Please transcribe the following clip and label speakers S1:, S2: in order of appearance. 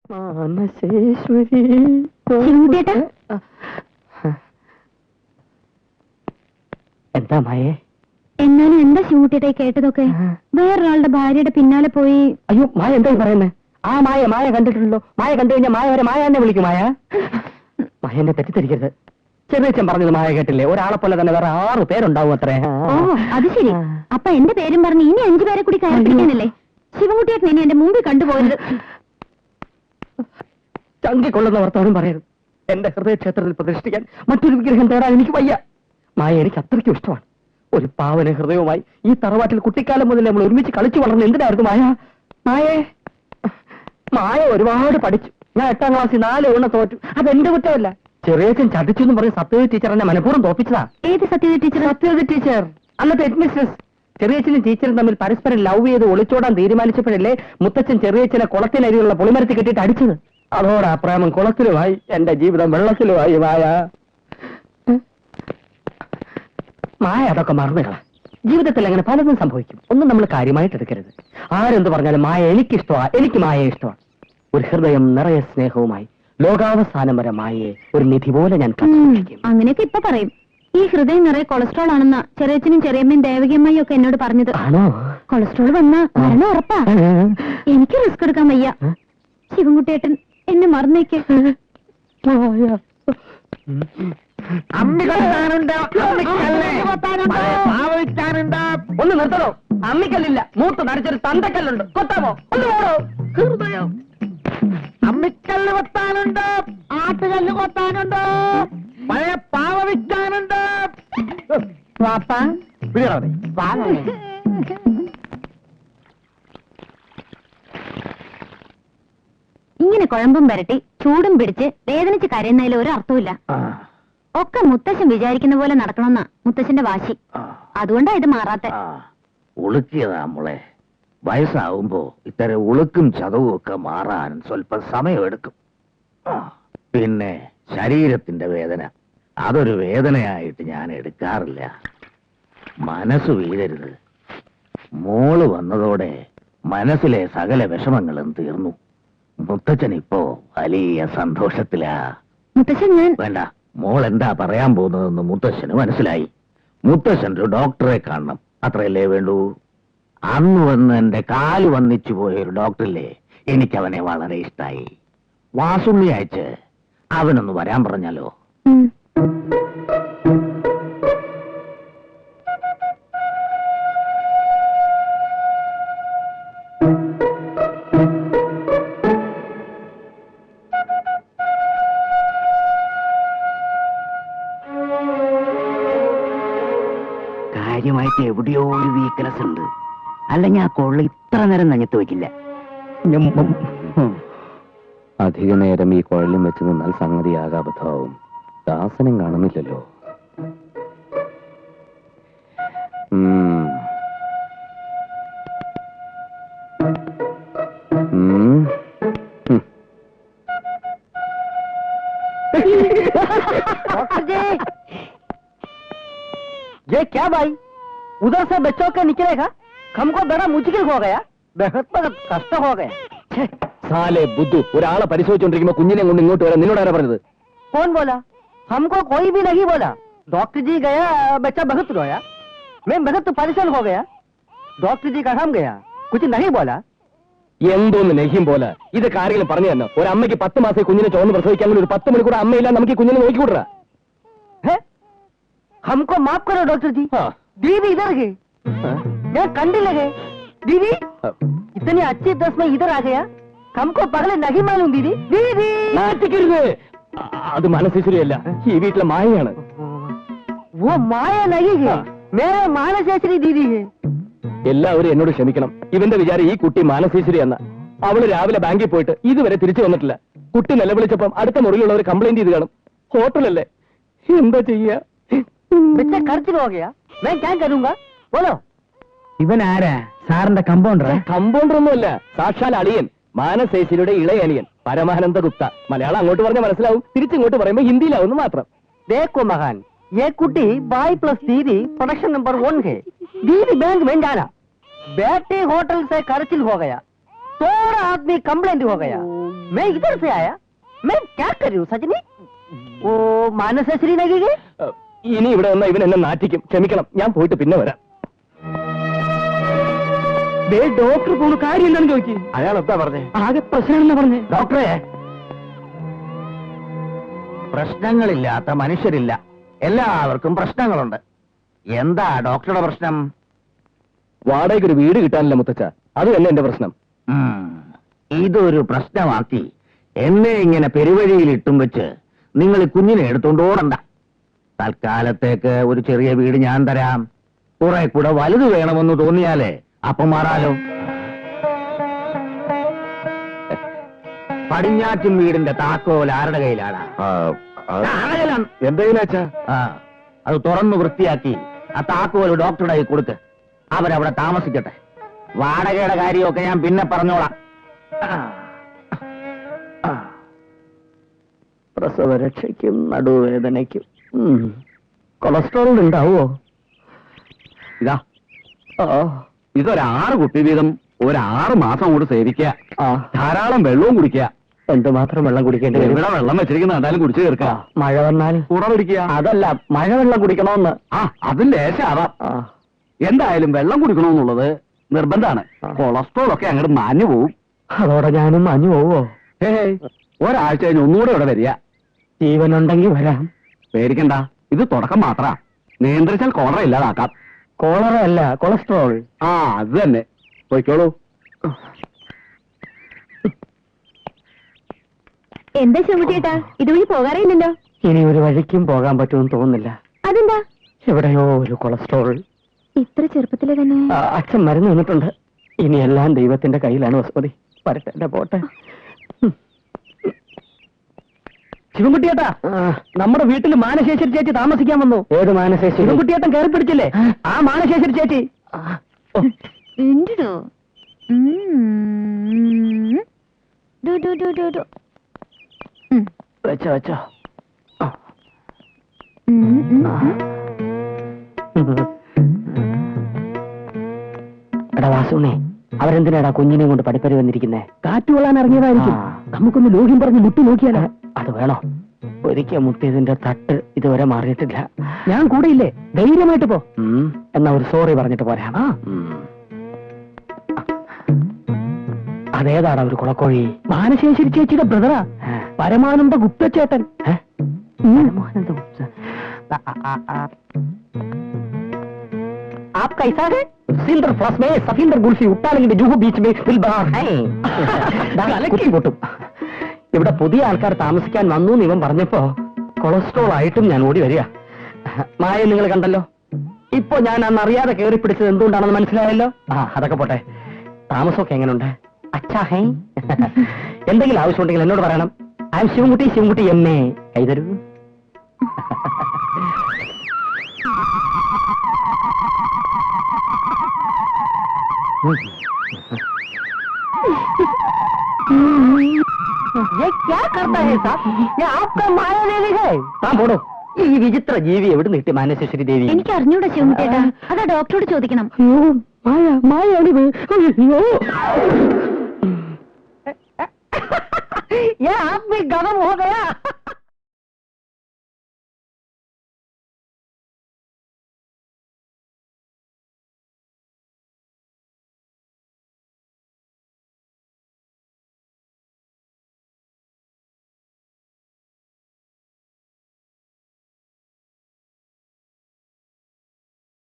S1: മാനസേശ്വരി എന്താ മായേ?
S2: എന്നാലും എന്താ ശിവകുട്ടിയേട്ടാ കേട്ടതൊക്കെ? വേറൊരാളുടെ ഭാര്യയുടെ പിന്നാലെ പോയി.
S1: അയ്യോ മായ എന്താ പറയുന്നത്? ആ മായ കണ്ടിട്ടുണ്ടല്ലോ. മായ കണ്ടു കഴിഞ്ഞാൽ മായ വരെ മായ എന്നെ വിളിക്കും. മായ എന്നെ തെറ്റിദ്ധരിക്കരുത്. ചെറിയച്ഛൻ പറഞ്ഞത് മായ കേട്ടില്ലേ? ഒരാളെ പോലെ തന്നെ വേറെ 6 പേരുണ്ടാവും അത്രേ.
S2: ഓ അത് ശരി. അപ്പൊ എന്റെ പേരും പറഞ്ഞ് ഇനി 5 പേരെ കൂടി കയറി പിടിക്കാനല്ലേ? ശിവകുട്ടിയേട്ടൻ ഇനി എന്റെ മുമ്പിൽ കണ്ടുപോയത്.
S1: ചങ്കിക്കൊള്ളുന്ന വർത്തമാനം പറയരുത്. എന്റെ ഹൃദയക്ഷേത്രത്തിൽ പ്രതിഷ്ഠിക്കാൻ മറ്റൊരു വിഗ്രഹം തേടാൻ എനിക്ക് വയ്യ. മായ എനിക്ക് അത്രയ്ക്കും ഇഷ്ടമാണ്. ഒരു പാവന ഹൃദയവുമായി ഈ തറവാട്ടിൽ കുട്ടിക്കാലം മുതൽ നമ്മൾ ഒരുമിച്ച് കളിച്ചു വളർന്ന് എന്തിനായിരുന്നു മായ ഒരുപാട് പഠിച്ചു. ഞാൻ 8ാം ക്ലാസ്സിൽ 4 എണ്ണം തോറ്റു. അതെന്റെ കുറ്റമല്ല. ചെറിയച്ഛൻ ചതിച്ചു എന്ന് പറഞ്ഞ് സത്യവതി ടീച്ചർ എന്നെ മനഃപൂർവ്വം തോപ്പിച്ചതാ.
S2: ഏത് സത്യവതി ടീച്ചർ?
S1: സത്യവതി ടീച്ചർ അന്നത്തെ ഹെഡ് മിസ്ട്രസ്. ചെറിയച്ഛനും ടീച്ചറും തമ്മിൽ പരസ്പരം ലവ് ചെയ്ത് ഒളിച്ചോടാൻ തീരുമാനിച്ചപ്പോഴല്ലേ മുത്തച്ഛൻ ചെറിയച്ഛനെ കുളത്തിനരിയുള്ള പൊളിമരത്തിൽ കെട്ടിയിട്ട് അടിച്ചത്. അതോടാ പ്രേമം കുളത്തിലുമായി, എന്റെ ജീവിതം വെള്ളത്തിലുമായി. മായ അതൊക്കെ മറന്നുകള. ജീവിതത്തിൽ അങ്ങനെ പലതും സംഭവിക്കും. ഒന്നും നമ്മൾ കാര്യമായിട്ട് എടുക്കരുത്. ആരെന്ത് പറഞ്ഞാലും മായ എനിക്കിഷ്ടമാണ്. എനിക്ക് മായ ഇഷ്ടമാണ്. ഒരു ഹൃദയം നിറയെ സ്നേഹവുമായി ലോകാവസാനം വരെ മായയെ ഒരു നിധി പോലെ ഞാൻ കാത്തിരിക്കും.
S2: അങ്ങനെയൊക്കെ ഇപ്പൊ പറയും. ഈ ഹൃദയം നിറയെ കൊളസ്ട്രോൾ ആണെന്ന ചെറിയച്ഛനും ചെറിയമ്മയും ദേവകിയമ്മയും ഒക്കെ എന്നോട് പറഞ്ഞത്.
S1: ആണോ?
S2: കൊളസ്ട്രോൾ വന്നാ മരണം ഉറപ്പാ. എനിക്ക് റിസ്ക് എടുക്കാൻ വയ്യ. ശിവൻകുട്ടിയേട്ടൻ എന്നെ മറന്നേക്ക്.
S1: ഒന്ന് നിർത്തണോ? അമ്മിക്കല്ലില്ല, മൂത്ത് നടിച്ചൊരു തന്തക്കല്ലുണ്ട്. കൊത്താമോ? ഒന്ന് പോടോ. ഹൃദയം അമ്മിക്കല്ല് കൊത്താനുണ്ട്, ആട്ടുകല്ല് കൊത്താനുണ്ട്, പഴയ പാവ വിൽക്കാനുണ്ട്.
S2: ഇങ്ങനെ കുഴമ്പും വരട്ടി ചൂടും പിടിച്ച് വേദനിച്ച് കരയുന്നതിൽ ഒരു അർത്ഥമില്ല. ഒക്കെ മുത്തശ്ശൻ വിചാരിക്കുന്ന പോലെ നടക്കണമെന്നാ മുത്തശ്ശന്റെ വാശി. അതുകൊണ്ടാ ഇത് മാറാത്ത.
S3: ഉളുക്കിയതാ മോളെ. വയസ്സാവുമ്പോ ഇത്തരം ഉളുക്കും ചതവും ഒക്കെ മാറാൻ സ്വല്പം സമയമെടുക്കും. പിന്നെ ശരീരത്തിന്റെ വേദന, അതൊരു വേദനയായിട്ട് ഞാൻ എടുക്കാറില്ല. മനസ്സ് വീഴരുത്. മോള് വന്നതോടെ മനസ്സിലെ സകല വിഷമങ്ങളും തീർന്നു. മുത്തച്ഛൻ ഇപ്പോ വലിയ സന്തോഷത്തിലാ.
S2: മുത്തശ്ശൻ ഞാൻ
S3: വേണ്ട, മോൾ എന്താ പറയാൻ പോകുന്നതെന്ന് മുത്തശ്ശന് മനസ്സിലായി. മുത്തശ്ശൻ ഒരു ഡോക്ടറെ കാണണം, അത്രയല്ലേ വേണ്ടൂ. അന്ന് വന്ന് എന്റെ കാല് വന്നിച്ചു പോയൊരു ഡോക്ടറില്ലേ, എനിക്കവനെ വളരെ ഇഷ്ടായി. വാസുണ്ണി അയച്ച് അവനൊന്ന് വരാൻ പറഞ്ഞാലോ? കാര്യമായിട്ട് എവിടെയോ ഒരു വീക്ക്നെസ് ഉണ്ട്. അല്ലെങ്കിൽ ആ കൊള്ള ഇത്ര നേരം നഞ്ഞത്ത് വെക്കില്ല.
S4: അധിക നേരം ഈ കുഴലും വെച്ച് നിന്നാൽ സംഗതി ആകാബദ്ധമാവും. ദാസനം കാണുന്നില്ലല്ലോ.
S1: ये क्या भाई, उधर से बच्चों के निकलेगा? हमको बड़ा मुश्किल हो गया, बहुत कष्ट हो गया.
S4: സാലേ ബുദ്ധു, ഒരാളെ പരിശോധിച്ചോണ്ടിരിക്കുമ്പോ കുഞ്ഞിനെ കൊണ്ട് ഇങ്ങോട്ട് വരാൻ നിന്നോട് ആരാ പറഞ്ഞത്?
S1: कौन बोला? हमको कोई भी नहीं बोला. डॉक्टर जी गया, बच्चा बहुत रोया, मैं बहुत परेशान हो गया. डॉक्टर जी कहाँ गया, कुछ नहीं बोला.
S4: എന്തോന്ന് നെഹ്യം പോലെ ഇതൊക്കെ ആരെങ്കിലും പറഞ്ഞു തന്നെ? ഒരു അമ്മയ്ക്ക് 10 മാസം കുഞ്ഞിനെ ചോർന്ന് പ്രസവിക്കാൻ ഒരു 10 മണിക്കൂർ അമ്മയില്ല നമുക്ക് ഈ കുഞ്ഞിനെ നോക്കിക്കൂടാ?
S1: हमको माफ करो डॉक्टर जी. दीदी इधर गए, मैं कंडी लगे. दीदी इतनी अच्छी दस में इधर आ गया, हमको पगले नहीं मालूम. दीदी दीदी
S4: നാട്ടിക്കരുത്, അത് മനസ്സേശ്വരിയല്ല, ഈ വീട്ടിലെ മായയാണ്.
S1: वो माया नहीं है, मेरे मानसेश्वरी दीदी है.
S4: എല്ലാവരും എന്നോട് ക്ഷമിക്കണം. ഇവന്റെ വിചാരം ഈ കുട്ടി മാനസേശ്വരി എന്ന. അവള് രാവിലെ ബാങ്കിൽ പോയിട്ട് ഇതുവരെ തിരിച്ചു വന്നിട്ടില്ല. കുട്ടി നിലവിളിച്ചപ്പം അടുത്ത മുറിയിലുള്ളവർ കംപ്ലൈന്റ് ചെയ്ത് കാണും. ഹോട്ടലല്ലേ, എന്താ ചെയ്യാ?
S1: बच्चा खर्च हो गया, मैं क्या करूंगा बोलो.
S3: ഇവൻ ആരാ? സാറിന്റെ കമ്പൗണ്ടർ?
S4: കമ്പൗണ്ടർ ഒന്നുമല്ല, സാക്ഷാൽ അളിയൻ, മാനസേശ്വരിയുടെ ഇളയ അനിയൻ പരമാനന്ദ ഗുപ്ത. മലയാളം അങ്ങോട്ട് പറഞ്ഞാൽ മനസ്സിലാവും, തിരിച്ചിങ്ങോട്ട് പറയുമ്പോൾ ഹിന്ദിയിലാവുന്നു മാത്രം.
S1: देखो महान, ये कुटी बाई प्लस दीदी प्रोडक्शन नंबर 1 है. दीदी बैंक में जाना, बेटे होटल से खर्चिल हो गया, थोड़ा आदमी कंप्लेंट हो गया। मैं इधर से आया, मैं क्या कर रही हूँ सजनी? ഓ മാനസശ്രീ നഗികെ
S4: ഇനി ഇവിടെ വന്ന ഇവൻ എന്നെ നാറ്റിക്കും. ക്ഷമിക്കണം, ഞാൻ പോയിട്ട് പിന്നെ വരാം. ഡോക്ടർ പോകുന്ന കാര്യം എന്താണെന്ന് ചോദിക്കും.
S3: അയാൾ എന്താ പറഞ്ഞേ?
S4: ആകെ പ്രശ്നമാണെന്നാ പറഞ്ഞേ.
S3: ഡോക്ടറെ, പ്രശ്നങ്ങളില്ലാത്ത മനുഷ്യരില്ല, എല്ലാവർക്കും പ്രശ്നങ്ങളുണ്ട്. എന്താ ഡോക്ടറുടെ പ്രശ്നം?
S4: വാടകയ്ക്ക് ഒരു വീട് കിട്ടാനില്ല മുത്തച്ഛ, അത് തന്നെ എന്റെ പ്രശ്നം.
S3: ഇതൊരു പ്രശ്നമാക്കി എന്നെ ഇങ്ങനെ പെരുവഴിയിൽ ഇട്ടും വെച്ച് നിങ്ങൾ കുഞ്ഞിനെ എടുത്തോണ്ട് ഓടണ്ട. തൽക്കാലത്തേക്ക് ഒരു ചെറിയ വീട് ഞാൻ തരാം. കുറെ കൂടെ വലുത് വേണമെന്ന് തോന്നിയാലേ അപ്പം മാറാലോ. പടിഞ്ഞാറ്റും വീടിന്റെ താക്കോൽ ആരുടെ കയ്യിലാണ്?
S4: എന്തെങ്കിലാച്ചാ?
S3: അത് തുറന്നു വൃത്തിയാക്കി ആ താക്കോൽ ഡോക്ടറുടെ കയ്യിൽ കൊടുക്ക്. അവരവിടെ താമസിക്കട്ടെ. വാടകയുടെ കാര്യമൊക്കെ ഞാൻ പിന്നെ പറഞ്ഞോളാം.
S1: പ്രസവരക്ഷയ്ക്കും നടുവേദനയ്ക്കും കൊളസ്ട്രോൾ ഉണ്ടാവോ?
S3: ഇതാ, ഇതൊരു 6 കുപ്പി വീതം ഒരു 6 മാസം കൊണ്ട് സേവിക്കുക. ധാരാളം വെള്ളവും കുടിക്കുക.
S1: എന്തുമാത്രം വെള്ളം കുടിക്കേണ്ടി വരും?
S3: ഇവിടെ വെള്ളം വെച്ചിരിക്കുന്ന എന്തായാലും കുടിച്ചു തീർക്കുക.
S1: മഴ വന്നാൽ
S3: കുറവിടിക്കുക.
S1: അതല്ല, മഴവെള്ളം കുടിക്കണമെന്ന്.
S3: അതും ലേശാവാം. എന്തായാലും വെള്ളം കുടിക്കണമെന്നുള്ളത് നിർബന്ധമാണ്. കൊളസ്ട്രോൾ ഒക്കെ അങ്ങോട്ട് മാഞ്ഞു പോവും.
S1: അതോടെ ഞാനും മാഞ്ഞു പോവോ?
S3: ഒരാഴ്ച കഴിഞ്ഞ് ഒന്നുകൂടെ ഇവിടെ വരിക.
S1: ജീവനുണ്ടെങ്കിൽ വരാം.
S3: പേടിക്കണ്ട, ഇത് തുടക്കം മാത്രാ. നിയന്ത്രിച്ചാൽ കോളറ ഇല്ലാതാക്കാം.
S1: കോളറ അല്ല, കൊളസ്ട്രോൾ.
S3: അത് തന്നെ. പോയിക്കോളൂ.
S2: എന്താ ശിവകുട്ടിയേട്ടാ, ഇതുവഴി പോകാറില്ലല്ലോ?
S1: ഇനി ഒരു വഴിക്കും പോകാൻ പറ്റുമെന്ന് തോന്നുന്നില്ല.
S2: അതെന്താ?
S1: എവിടെയോ ഒരു കൊളസ്ട്രോൾ.
S2: ഇത്ര ചെറുപ്പത്തിലെ തന്നെ?
S1: അച്ഛൻ മരുന്ന് നിന്നിട്ടുണ്ട്. ഇനി എല്ലാം ദൈവത്തിന്റെ കയ്യിലാണ് വസുമതി. വരട്ടെ, എന്റെ പോട്ടെ. ശിവൻകുട്ടിയേട്ടാ, നമ്മുടെ വീട്ടിൽ മാനശേശ്വരി ചേച്ചി താമസിക്കാൻ വന്നു. ഏത് മാനശേശ്വരി? ശിവൻകുട്ടിയേട്ടൻ കയറി പിടിച്ചില്ലേ, ആ മാനശേശ്വരി ചേച്ചി.
S2: ഉണ്ടോ?
S1: വെച്ചോ വെച്ചോ. എടാ വാസുണേ, അവരെന്തിനാടാ കുഞ്ഞിനെ കൊണ്ട് പഠിപ്പരി വന്നിരിക്കുന്നേ? കാറ്റ് കൊള്ളാൻ ഇറങ്ങിയതായിരിക്കും. നമുക്കൊന്ന് ലോഹ്യം പറഞ്ഞ് മുട്ടി നോക്കിയാലോ? അത് വേണോ? ഒരിക്കൽ മുട്ടിയതിന്റെ തട്ട് ഇതുവരെ മാറിയിട്ടില്ല. ഞാൻ കൂടെ ഇല്ലേ, ധൈര്യമായിട്ട് പോ. എന്നാ ഒരു സോറി പറഞ്ഞിട്ട് പോരാ. അതേതാടാ ഒരു കുളക്കോഴി? മാനശേശ്വരി ചേച്ചിയുടെ ബ്രദറാ, പരമാനന്ദ ഗുപ്തച്ചേട്ടൻ. പരമാനന്ദ ഗുപ്ത. आप कैसा है? सिंदर फ्लस में सफींदर गुल्फी ഉട്ടാലങ്ങിന്റെ ജൂഹു ബീച്ച് में ദിൽബാർ है. കുത്തിപ്പൊട്ടും. ഇവിടെ പുതിയ ആൾക്കാർ താമസിക്കാൻ വന്നു എന്ന് ഇവൻ പറഞ്ഞപ്പോ കൊളസ്ട്രോൾ ആയിട്ടും ഞാൻ ഓടി വരിക. മായ നിങ്ങൾ കണ്ടല്ലോ. ഇപ്പൊ ഞാൻ അന്ന് അറിയാതെ കയറി പിടിച്ചത് എന്തുകൊണ്ടാണെന്ന് മനസ്സിലായല്ലോ. അതൊക്കെ പോട്ടെ. താമസമൊക്കെ എങ്ങനെയുണ്ട്? അച്ഛാ ഹേ. എന്തെങ്കിലും ആവശ്യമുണ്ടെങ്കിൽ എന്നോട് പറയണം. ഐ എം ശിവൻകുട്ടി, ശിവൻകുട്ടി എന്നെ കൈതരൂ. ये क्या करता है साहब? ये आपका माया देवी है. താൻ പോടോ. ഈ വിചിത്ര ജീവി എവിടെ നിട്ടി മാനസേശ്വരി ദേവി?
S2: എനിക്ക് അറിഞ്ഞൂടാ ശിവകുട്ടിയേട്ടാ, അതാ ഡോക്ടറോട് ചോദിക്കണം.
S1: അയ്യോ, മായ മായാണിത്. അയ്യോ, ये आप भी गरम हो गया.